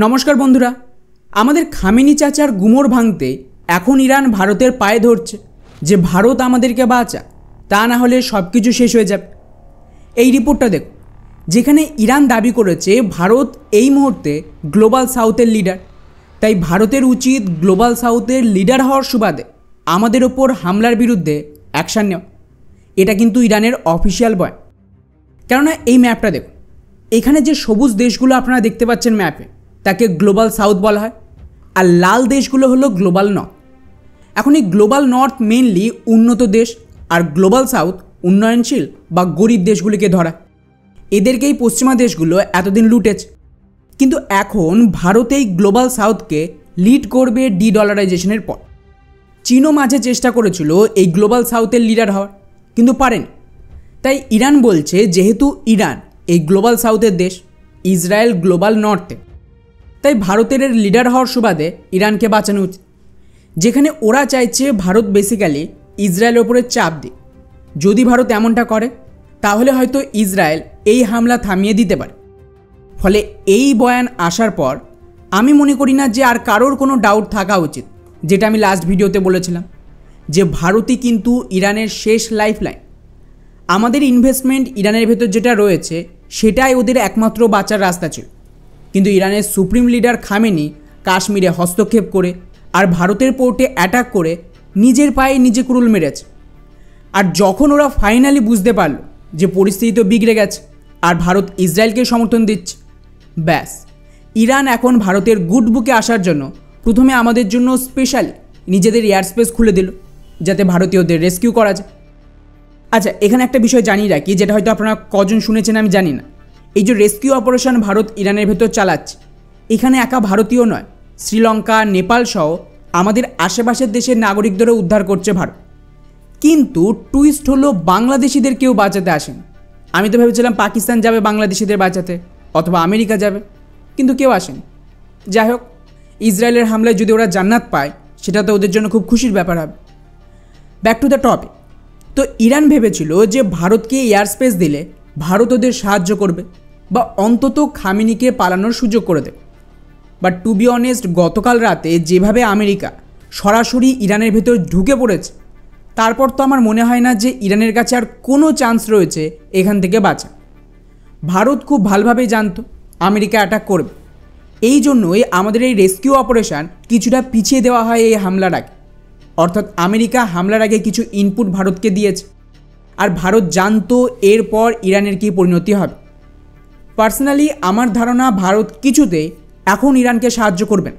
নমস্কার বন্ধুরা, আমাদের খামেনি চাচার গুমর ভাঙতে এখন ইরান ভারতের পায়ে ধরছে যে ভারত আমাদেরকে বাঁচা, তা না হলে সব কিছু শেষ হয়ে যাবে। এই রিপোর্টটা দেখো, যেখানে ইরান দাবি করেছে ভারত এই মুহূর্তে গ্লোবাল সাউথের লিডার, তাই ভারতের উচিত গ্লোবাল সাউথের লিডার হওয়ার সুবাদে আমাদের ওপর হামলার বিরুদ্ধে অ্যাকশান নেওয়া। এটা কিন্তু ইরানের অফিসিয়াল বয়ান। কেননা এই ম্যাপটা দেখুন, এখানে যে সবুজ দেশগুলো আপনারা দেখতে পাচ্ছেন ম্যাপে, তাকে গ্লোবাল সাউথ বলা হয়, আর লাল দেশগুলো হলো গ্লোবাল নর্থ। এখন এই গ্লোবাল নর্থ মেনলি উন্নত দেশ, আর গ্লোবাল সাউথ উন্নয়নশীল বা গরিব দেশগুলিকে ধরা। এদেরকেই পশ্চিমা দেশগুলো এতদিন লুটেছে, কিন্তু এখন ভারত এই গ্লোবাল সাউথকে লিড করবে ডলারাইজেশনের পর। চীনও মাঝে চেষ্টা করেছিল এই গ্লোবাল সাউথের লিডার হওয়ার, কিন্তু পারেনি। তাই ইরান বলছে যেহেতু ইরান এই গ্লোবাল সাউথের দেশ, ইসরায়েল গ্লোবাল নর্থে, তাই ভারতের লিডার হওয়ার সুবাদে ইরানকে বাঁচানো উচিত। যেখানে ওরা চাইছে ভারত বেসিক্যালি ইসরায়েলের ওপরে চাপ দিক। যদি ভারত এমনটা করে তাহলে হয়তো ইসরায়েল এই হামলা থামিয়ে দিতে পারে। ফলে এই বয়ান আসার পর আমি মনে করি না যে আর কারোর কোনো ডাউট থাকা উচিত, যেটা আমি লাস্ট ভিডিওতে বলেছিলাম যে ভারতই কিন্তু ইরানের শেষ লাইফলাইন। আমাদের ইনভেস্টমেন্ট ইরানের ভেতর যেটা রয়েছে সেটাই ওদের একমাত্র বাঁচার রাস্তা ছিল, কিন্তু ইরানের সুপ্রিম লিডার খামেনি কাশ্মীরে হস্তক্ষেপ করে আর ভারতের পোর্টে অ্যাটাক করে নিজের পায়ে নিজে কুড়ুল মেরেছে। আর যখন ওরা ফাইনালি বুঝতে পারল যে পরিস্থিতি তো বিগড়ে গেছে আর ভারত ইসরায়েলকে সমর্থন দিচ্ছে, ব্যাস ইরান এখন ভারতের গুড বুকে আসার জন্য প্রথমে আমাদের জন্য স্পেশালি নিজেদের এয়ার স্পেস খুলে দিল, যাতে ভারতীয়দের রেস্কিউ করা যায়। আচ্ছা, এখানে একটা বিষয় জানিয়ে রাখি, যেটা হয়তো আপনারা কজন শুনেছেন আমি জানি না। এই যে রেস্কিউ অপারেশন ভারত ইরানের ভেতর চালাচ্ছে, এখানে একা ভারতীয় নয়, শ্রীলঙ্কা, নেপাল সহ আমাদের আশেপাশের দেশের নাগরিকদেরও উদ্ধার করছে ভারত। কিন্তু টুইস্ট হলো বাংলাদেশিদের কেউ বাঁচাতে আসেন। আমি তো ভেবেছিলাম পাকিস্তান যাবে বাংলাদেশিদের বাঁচাতে, অথবা আমেরিকা যাবে, কিন্তু কেউ আসেন। যাই হোক, ইসরায়েলের হামলায় যদি ওরা জান্নাত পায় সেটা তো ওদের জন্য খুব খুশির ব্যাপার হবে। Back to the topic. তো ইরান ভেবেছিল যে ভারতকে এয়ার স্পেস দিলে ভারত ওদের সাহায্য করবে বা অন্তত খামেনিকে পালানোর সুযোগ করে দেবে। বাট টু বি অনেস্ট, গতকাল রাতে যেভাবে আমেরিকা সরাসরি ইরানের ভেতর ঢুকে পড়েছে, তারপর তো আমার মনে হয় না যে ইরানের কাছে আর কোনো চান্স রয়েছে এখান থেকে বাঁচা। ভারত খুব ভালোভাবেই জানতো আমেরিকা অ্যাটাক করবে, এই জন্যই আমাদের এই রেস্কিউ অপারেশন কিছুটা পিছিয়ে দেওয়া হয় এই হামলার আগে। অর্থাৎ আমেরিকা হামলার আগে কিছু ইনপুট ভারতকে দিয়েছে, আর ভারত জানতো এরপর ইরানের কী পরিণতি হবে। পার্সোনালি আমার ধারণা ভারত কিছুতেই এখন ইরানকে সাহায্য করবেন,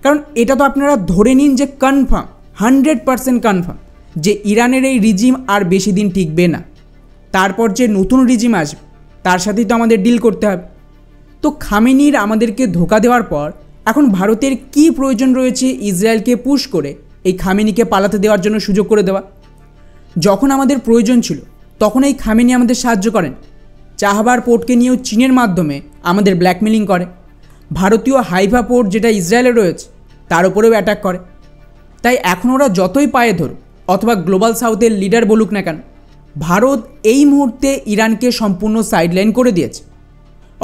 কারণ এটা তো আপনারা ধরে নিন যে কনফার্ম, 100% কনফার্ম যে ইরানের এই রিজিম আর বেশি দিন টিকবে না। তারপর যে নতুন রিজিম আসবে তার সাথেই তো আমাদের ডিল করতে হবে। তো খামেনির আমাদেরকে ধোঁকা দেওয়ার পর এখন ভারতের কি প্রয়োজন রয়েছে ইসরায়েলকে পুশ করে এই খামেনিকে পালাতে দেওয়ার জন্য সুযোগ করে দেওয়া। যখন আমাদের প্রয়োজন ছিল তখন এই খামেনি আমাদের সাহায্য করেন। চাহবার পোর্টকে নিয়েও চীনের মাধ্যমে আমাদের ব্ল্যাকমেলিং করে। ভারতীয় হাইফা পোর্ট যেটা ইসরায়েলে রয়েছে তার উপরেও অ্যাটাক করে। তাই এখন ওরা যতই পায়ে ধরুক অথবা গ্লোবাল সাউথের লিডার বলুক না কেন, ভারত এই মুহূর্তে ইরানকে সম্পূর্ণ সাইডলাইন করে দিয়েছে।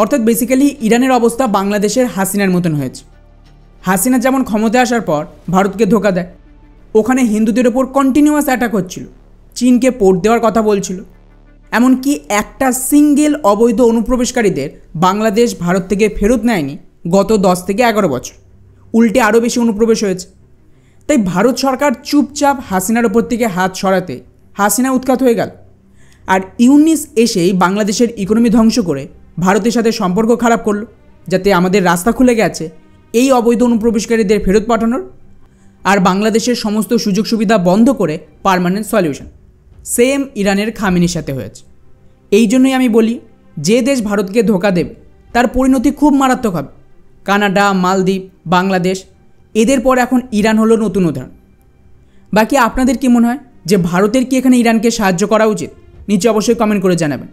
অর্থাৎ বেসিক্যালি ইরানের অবস্থা বাংলাদেশের হাসিনার মতন হয়েছে। হাসিনা যেমন ক্ষমতায় আসার পর ভারতকে ধোকা দেয়, ওখানে হিন্দুদের ওপর কন্টিনিউয়াস অ্যাটাক হচ্ছিল, চীনকে পোর্ট দেওয়ার কথা বলছিল, এমনকি একটা সিঙ্গেল অবৈধ অনুপ্রবেশকারীদের বাংলাদেশ ভারত থেকে ফেরত নেয়নি গত 10 থেকে 11 বছর, উল্টে আরও বেশি অনুপ্রবেশ হয়েছে। তাই ভারত সরকার চুপচাপ হাসিনার ওপর থেকে হাত সরাতে হাসিনা উৎখাত হয়ে গেল। আর ইউনিস এসেই বাংলাদেশের ইকোনমি ধ্বংস করে ভারতের সাথে সম্পর্ক খারাপ করলো, যাতে আমাদের রাস্তা খুলে গেছে এই অবৈধ অনুপ্রবেশকারীদের ফেরত পাঠানোর, আর বাংলাদেশের সমস্ত সুযোগ সুবিধা বন্ধ করে পার্মানেন্ট সলিউশন। সেম ইরানের খামেনির সাথে হয়েছে। এই জন্যই আমি বলি, যে দেশ ভারতকে ধোকা দেবে তার পরিণতি খুব মারাত্মক হবে। কানাডা, মালদ্বীপ, বাংলাদেশ, এদের পর এখন ইরান হলো নতুন উদাহরণ। বাকি আপনাদের কি মনে হয় যে ভারতের কি এখানে ইরানকে সাহায্য করা উচিত? নিচে অবশ্যই কমেন্ট করে জানাবেন।